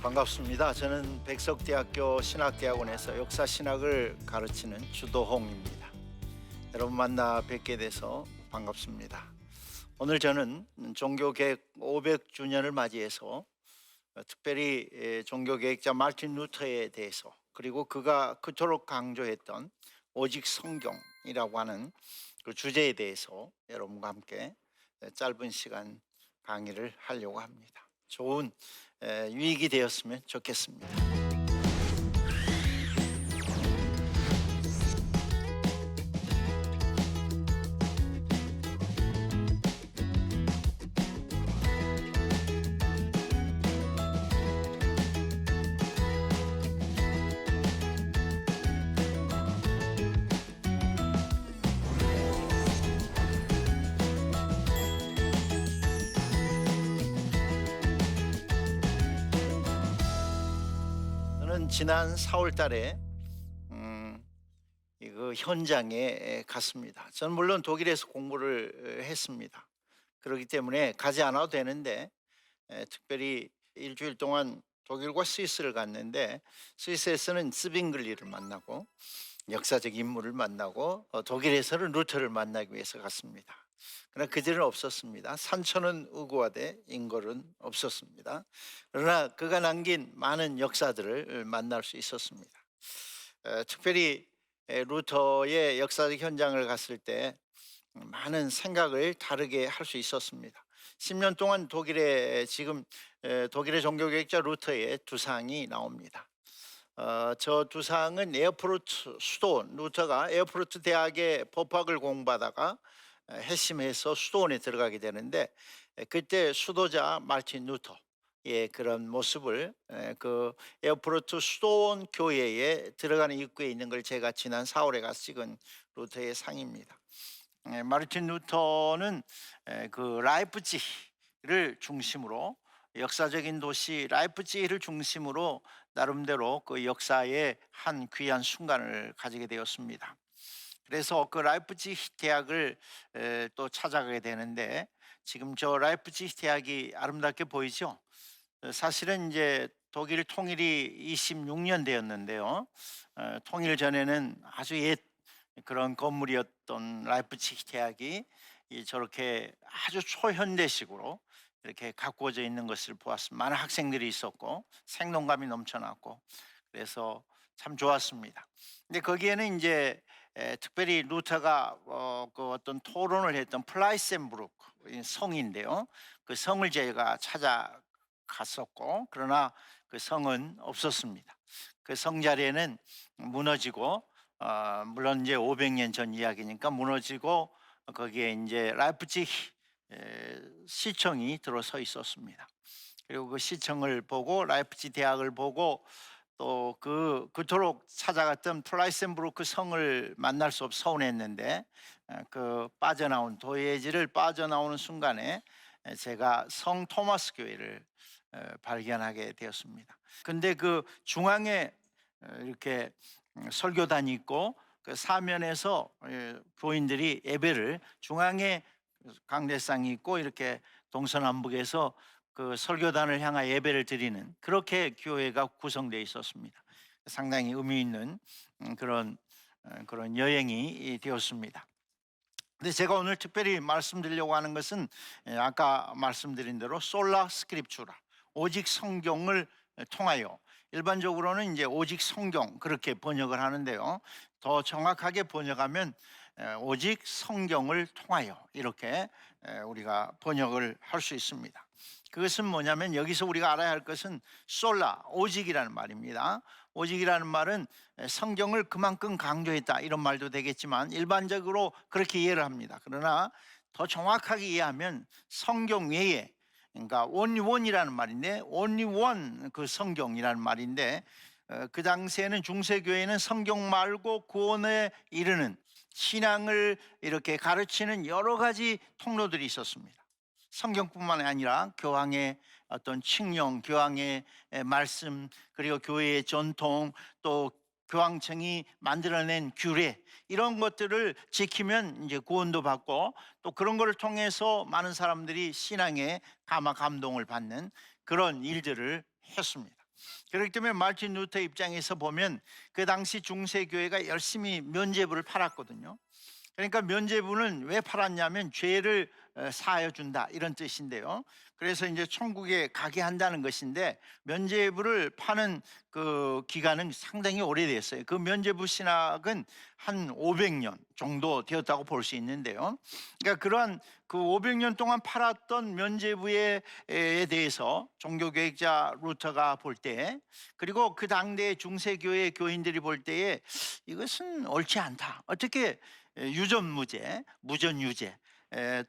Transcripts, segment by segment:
반갑습니다. 저는 백석대학교 신학대학원에서 역사신학을 가르치는 주도홍입니다. 여러분 만나 뵙게 돼서 반갑습니다. 오늘 저는 종교개혁 500주년을 맞이해서 특별히 종교개혁자 마르틴 루터에 대해서, 그리고 그가 그토록 강조했던 오직 성경이라고 하는 그 주제에 대해서 여러분과 함께 짧은 시간 강의를 하려고 합니다. 좋은 유익이 되었으면 좋겠습니다. 저는 지난 4월 달에 이거 현장에 갔습니다. 저는 물론 독일에서 공부를 했습니다. 그렇기 때문에 가지 않아도 되는데 특별히 일주일 동안 독일과 스위스를 갔는데, 스위스에서는 스빙글리를 만나고 역사적 인물을 만나고 독일에서는 루터를 만나기 위해서 갔습니다. 그러나 그들은 없었습니다. 산천은 의구하되 인걸은 없었습니다. 그러나 그가 남긴 많은 역사들을 만날 수 있었습니다. 특별히 루터의 역사적 현장을 갔을 때 많은 생각을 다르게 할 수 있었습니다. 10년 동안 독일의 종교개혁자 루터의 두상이 나옵니다. 저 두상은 에어포르트 수도원, 루터가 에어포르트 대학의 법학을 공부하다가 해심해서 수도원에 들어가게 되는데, 그때 수도자 마르틴 루터의 그런 모습을 그 에어포르트 수도원 교회에 들어가는 입구에 있는 걸 제가 지난 4월에 가서 찍은 루터의 상입니다. 마르틴 루터는 그 라이프치히를 중심으로, 역사적인 도시 라이프치히를 중심으로 나름대로 그 역사의 한 귀한 순간을 가지게 되었습니다. 그래서 그 라이프치히 대학을 또 찾아가게 되는데, 지금 저 라이프치히 대학이 아름답게 보이죠. 사실은 이제 독일 통일이 26년 되었는데요. 통일 전에는 아주 옛 그런 건물이었던 라이프치히 대학이 저렇게 아주 초현대식으로 이렇게 가꾸어져 있는 것을 보았습니다. 많은 학생들이 있었고 생동감이 넘쳐났고, 그래서 참 좋았습니다. 근데 거기에는 이제 특별히 루터가 그 어떤 토론을 했던 플라이센부르크 성인데요. 그 성을 제가 찾아갔었고, 그러나 그 성은 없었습니다. 그 성 자리에는 무너지고, 물론 이제 500년 전 이야기니까 무너지고, 거기에 이제 라이프치히 시청이 들어서 있었습니다. 그리고 그 시청을 보고 라이프치히 대학을 보고, 또 그토록 찾아갔던 플라이센부르크 성을 만날 수 없어 서운했는데, 그 도예지를 빠져나오는 순간에 제가 성 토마스 교회를 발견하게 되었습니다. 근데 그 중앙에 이렇게 설교단이 있고, 그 사면에서 교인들이 예배를, 중앙에 강대상이 있고 이렇게 동서남북에서 그 설교단을 향하 예배를 드리는, 그렇게 교회가 구성되어 있었습니다. 상당히 의미 있는 그런 여행이 되었습니다. 근데 제가 오늘 특별히 말씀드리려고 하는 것은 아까 말씀드린 대로 솔라 스크립추라, 오직 성경을 통하여, 일반적으로는 이제 오직 성경 그렇게 번역을 하는데요. 더 정확하게 번역하면 오직 성경을 통하여, 이렇게 우리가 번역을 할 수 있습니다. 그것은 뭐냐면, 여기서 우리가 알아야 할 것은 솔라, 오직이라는 말입니다. 오직이라는 말은 성경을 그만큼 강조했다, 이런 말도 되겠지만 일반적으로 그렇게 이해를 합니다. 그러나 더 정확하게 이해하면 성경 외에, 그러니까 only one이라는 말인데, only one 그 성경이라는 말인데, 그 당시에는 중세교회는 성경 말고 구원에 이르는 신앙을 이렇게 가르치는 여러 가지 통로들이 있었습니다. 성경뿐만 아니라 교황의 어떤 칙령, 교황의 말씀, 그리고 교회의 전통, 또 교황청이 만들어낸 규례, 이런 것들을 지키면 이제 구원도 받고, 또 그런 것을 통해서 많은 사람들이 신앙에 감화 감동을 받는 그런 일들을 했습니다. 그렇기 때문에 마르틴 루터 입장에서 보면 그 당시 중세 교회가 열심히 면죄부를 팔았거든요. 그러니까 면죄부는 왜 팔았냐면 죄를 사하여 준다 이런 뜻인데요. 그래서 이제 천국에 가게 한다는 것인데, 면죄부를 파는 그 기간은 상당히 오래됐어요. 그 면죄부 신학은 한 500년 정도 되었다고 볼 수 있는데요. 그러니까 그러한 그 500년 동안 팔았던 면죄부에 대해서 종교개혁자 루터가 볼 때, 그리고 그 당대 중세교회 교인들이 볼 때에 이것은 옳지 않다. 어떻게 유전무죄, 무전유죄,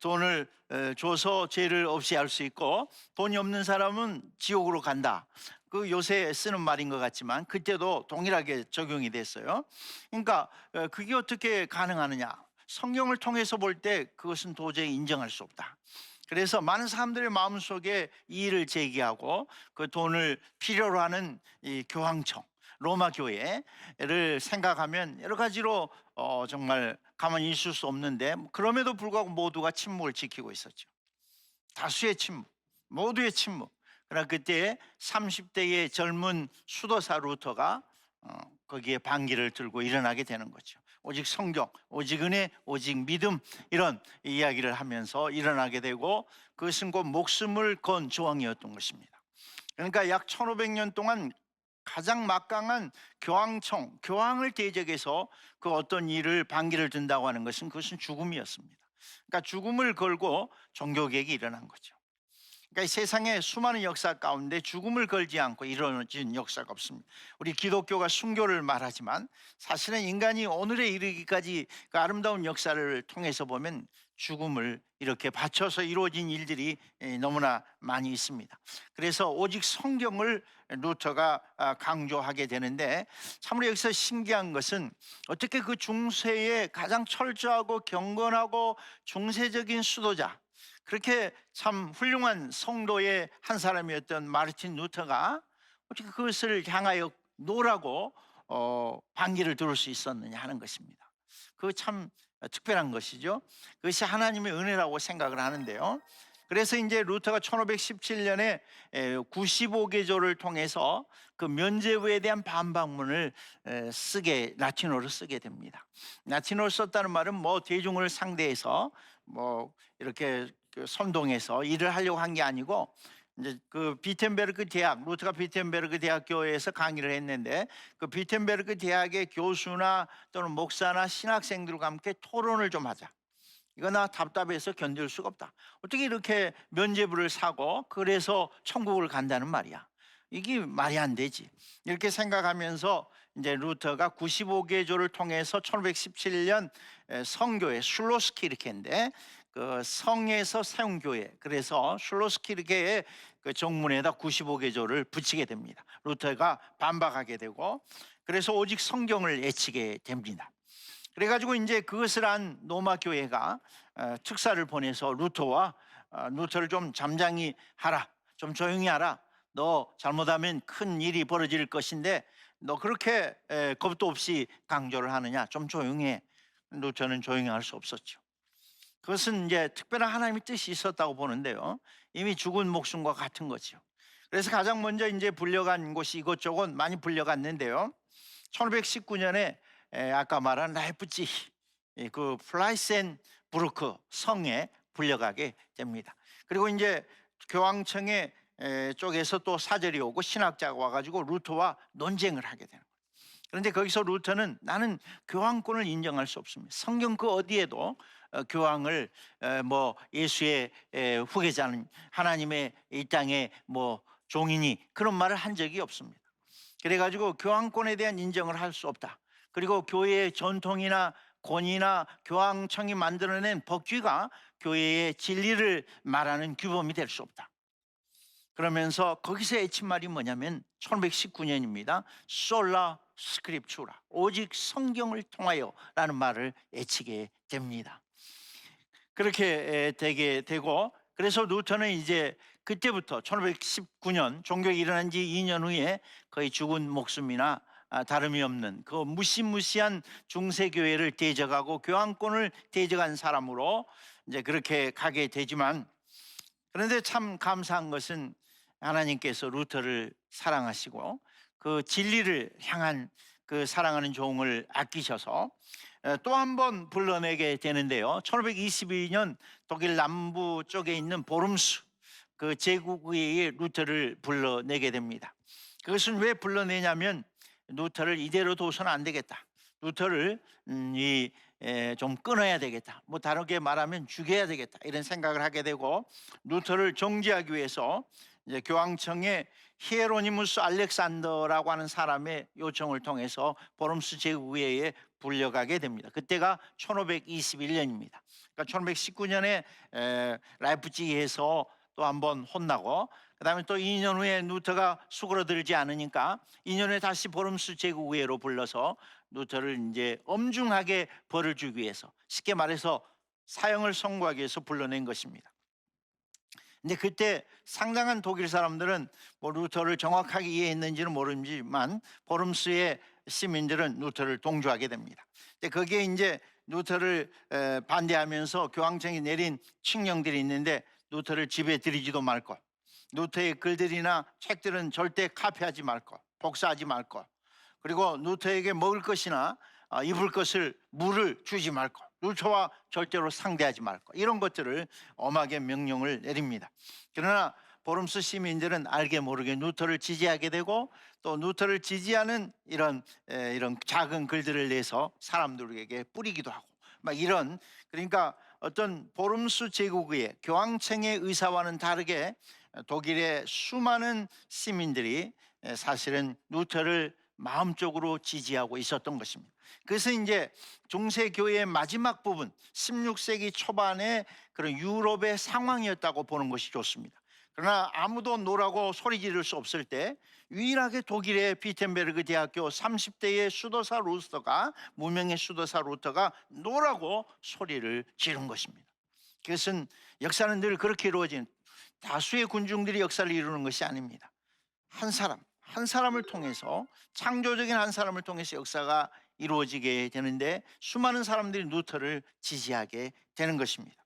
돈을 줘서 죄를 없이 할 수 있고 돈이 없는 사람은 지옥으로 간다. 그 요새 쓰는 말인 것 같지만 그때도 동일하게 적용이 됐어요. 그러니까 그게 어떻게 가능하느냐? 성경을 통해서 볼 때 그것은 도저히 인정할 수 없다. 그래서 많은 사람들의 마음속에 이의를 제기하고 그 돈을 필요로 하는 이 교황청, 로마 교회를 생각하면 여러 가지로 정말 가만히 있을 수 없는데, 그럼에도 불구하고 모두가 침묵을 지키고 있었죠. 다수의 침묵, 모두의 침묵. 그러나 그때 30대의 젊은 수도사 루터가 거기에 반기를 들고 일어나게 되는 거죠. 오직 성경, 오직 은혜, 오직 믿음, 이런 이야기를 하면서 일어나게 되고, 그것은 곧 목숨을 건 조항이었던 것입니다. 그러니까 약 1500년 동안 가장 막강한 교황청, 교황을 대적해서 그 어떤 일을 반기를 든다고 하는 것은 그것은 죽음이었습니다. 그러니까 죽음을 걸고 종교개혁이 일어난 거죠. 그러니까 이 세상의 수많은 역사 가운데 죽음을 걸지 않고 이루어진 역사가 없습니다. 우리 기독교가 순교를 말하지만 사실은 인간이 오늘에 이르기까지 그 아름다운 역사를 통해서 보면 죽음을 이렇게 바쳐서 이루어진 일들이 너무나 많이 있습니다. 그래서 오직 성경을 루터가 강조하게 되는데, 참으로 여기서 신기한 것은 어떻게 그 중세의 가장 철저하고 경건하고 중세적인 수도자, 그렇게 참 훌륭한 성도의 한 사람이었던 마르틴 루터가 어떻게 그것을 향하여 노라고 반기를 들을 수 있었느냐 하는 것입니다. 그 참 특별한 것이죠. 그것이 하나님의 은혜라고 생각을 하는데요. 그래서 이제 루터가 1517년에 95개조를 통해서 그 면죄부에 대한 반박문을 라틴어로 쓰게 됩니다. 라틴어로 썼다는 말은 뭐 대중을 상대해서 뭐 이렇게 그 선동해서 일을 하려고 한 게 아니고, 이제 그 비텐베르크 대학, 루트가 비텐베르크 대학교에서 강의를 했는데, 그 비텐베르크 대학의 교수나 또는 목사나 신학생들과 함께 토론을 좀 하자. 이거 나 답답해서 견딜 수가 없다. 어떻게 이렇게 면죄부를 사고 그래서 천국을 간다는 말이야. 이게 말이 안 되지. 이렇게 생각하면서 이제 루터가 95개조를 통해서 1517년 성교회 슐로스키르케인데, 그 성에서 세운 교회, 그래서 슐로스키르케의 그 정문에다 95개조를 붙이게 됩니다. 루터가 반박하게 되고, 그래서 오직 성경을 애치게 됩니다. 그래가지고 이제 그것을 한 로마 교회가 특사를 보내서 루터를 좀 잠잠히 하라, 좀 조용히 하라. 너 잘못하면 큰 일이 벌어질 것인데 너 그렇게 겁도 없이 강조를 하느냐, 좀 조용해. 루터는 조용히 할 수 없었죠. 그것은 이제 특별한 하나님의 뜻이 있었다고 보는데요. 이미 죽은 목숨과 같은 거죠. 그래서 가장 먼저 이제 불려간 곳이 이것저것 많이 불려갔는데요. 1519년에 아까 말한 라이프치히 그 플라이센부르크 성에 불려가게 됩니다. 그리고 이제 교황청의 쪽에서 또 사절이 오고 신학자가 와가지고 루터와 논쟁을 하게 되는 거예요. 그런데 거기서 루터는 나는 교황권을 인정할 수 없습니다. 성경 그 어디에도 교황을 뭐 예수의 후계자는 하나님의 이 땅의 뭐 종이니 그런 말을 한 적이 없습니다. 그래가지고 교황권에 대한 인정을 할 수 없다. 그리고 교회의 전통이나 권위나 교황청이 만들어낸 법규가 교회의 진리를 말하는 규범이 될 수 없다. 그러면서 거기서 애친 말이 뭐냐면 1519년입니다. 솔라 스크립추라, 오직 성경을 통하여 라는 말을 애치게 됩니다. 그렇게 되게 되고, 그래서 루터는 이제 그때부터 1519년 종교가 일어난 지 2년 후에 거의 죽은 목숨이나 다름이 없는 그 무시무시한 중세교회를 대적하고 교황권을 대적한 사람으로 이제 그렇게 가게 되지만, 그런데 참 감사한 것은 하나님께서 루터를 사랑하시고 그 진리를 향한 그 사랑하는 종을 아끼셔서 또 한 번 불러내게 되는데요. 1522년 독일 남부 쪽에 있는 보름스 그 제국의회에 루터를 불러내게 됩니다. 그것은 왜 불러내냐면 루터를 이대로 둬서는 안 되겠다. 루터를 좀 끊어야 되겠다. 뭐 다르게 말하면 죽여야 되겠다. 이런 생각을 하게 되고 루터를 정지하기 위해서 이제 교황청에 히에로니무스 알렉산더라고 하는 사람의 요청을 통해서 보름스 제국의회에 불려가게 됩니다. 그때가 1521년입니다. 그러니까 1519년에 라이프치히에서 또 한 번 혼나고 그다음에 또 2년 후에 루터가 수그러들지 않으니까 2년 후에 다시 보름스 제국의회로 불러서 루터를 이제 엄중하게 벌을 주기 위해서, 쉽게 말해서 사형을 선고하기 위해서 불러낸 것입니다. 근데 그때 상당한 독일 사람들은 뭐 루터를 정확하게 이해했는지는 모르지만 보름스의 시민들은 루터를 동조하게 됩니다. 근데 거기에 이제 루터를 반대하면서 교황청이 내린 칙령들이 있는데 루터를 집에 들이지도 말 것, 루터의 글들이나 책들은 절대 카피하지 말 것, 복사하지 말 것, 그리고 루터에게 먹을 것이나 입을 것을 물을 주지 말 것, 루터와 절대로 상대하지 말 것, 이런 것들을 엄하게 명령을 내립니다. 그러나 보름스 시민들은 알게 모르게 루터를 지지하게 되고 또 루터를 지지하는 이런 작은 글들을 내서 사람들에게 뿌리기도 하고 막 이런, 그러니까 어떤 보름스 제국의 교황청의 의사와는 다르게 독일의 수많은 시민들이 사실은 루터를 마음적으로 지지하고 있었던 것입니다. 그래서 이제 중세 교회의 마지막 부분 16세기 초반의 그런 유럽의 상황이었다고 보는 것이 좋습니다. 그러나 아무도 노라고 소리 지를 수 없을 때 유일하게 독일의 비텐베르그 대학교 30대의 수도사 루터가, 무명의 수도사 루터가 노라고 소리를 지른 것입니다. 그것은 역사는 늘 그렇게 이루어진, 다수의 군중들이 역사를 이루는 것이 아닙니다. 한 사람 한 사람을 통해서, 창조적인 한 사람을 통해서 역사가 이루어지게 되는데 수많은 사람들이 루터를 지지하게 되는 것입니다.